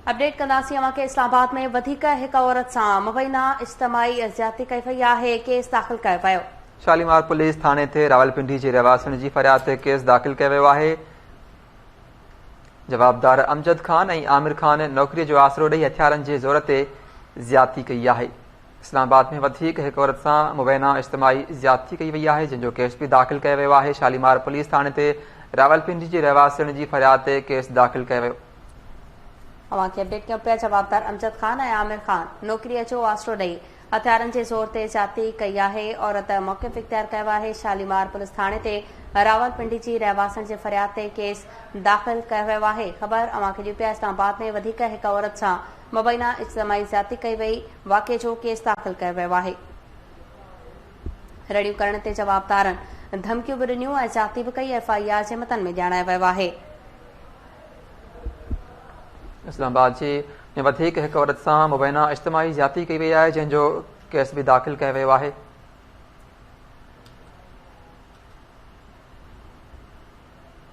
Update कंदासीं अवां खे इस्लामाबाद में वधीक हिक औरत सां मुबैना इज्तिमाई ज़्यादती कई वई आहे। केस दाख़िल कयो वियो। शालीमार पुलिस थाणे ते रावलपिंडी जे रहवासियुनि जी फरियाद ते केस दाख़िल कयो वियो आहे। जवाबदार अमजद खान ऐं आमिर खान नौकरीअ जो आसरो ॾेई हथियारनि जे ज़ोर ते ज़्यादती कई आहे। इस्लामाबाद में वधीक हिक औरत सां मुबैना इज्तिमाई ज़्यादती कई वई आहे, जंहिंजो केस बि दाख़िल कयो वियो आहे। शालीमार पुलिस थाणे ते रावलपिंडी जे रहवासियुनि जी फरियाद ते केस दाख़िल कयो वियो। अवां खे अपडेट कयूं पिया। जवाबदार अमजद खान ऐं आमिर खान नौकरीअ जो आसरो ॾेई हथियारनि जे ज़ोर ते ज़्यादती कई आहे। औरत मौक़िफ़ इख्तियार कयो आहे। शालीमार पुलिस थाणे ते रावलपिंडी जी रहवासियुनि जे फरियाद ते केस दाख़िल कयो वियो आहे। ख़बर अवां खे ॾियूं पिया। इस्लामाबाद में वधीक हिक औरत सां मुबैना इज्तिमाई ज़्यादती कई वई। वाक़िए जो केस दाख़िल कयो वियो आहे। रड़ियूं करण ते जवाबदारनि धमकियूं बि ॾिनियूं ऐं ज़्यादती बि कई। FIR जे मतन में ॼाणायो वियो आहे। इस्लामाबाद में वधीक हिक औरत सां मुबैना इज्तिमाई ज़्यादती कई वई आहे, जंहिंजो केस बि दाख़िल कयो वियो आहे।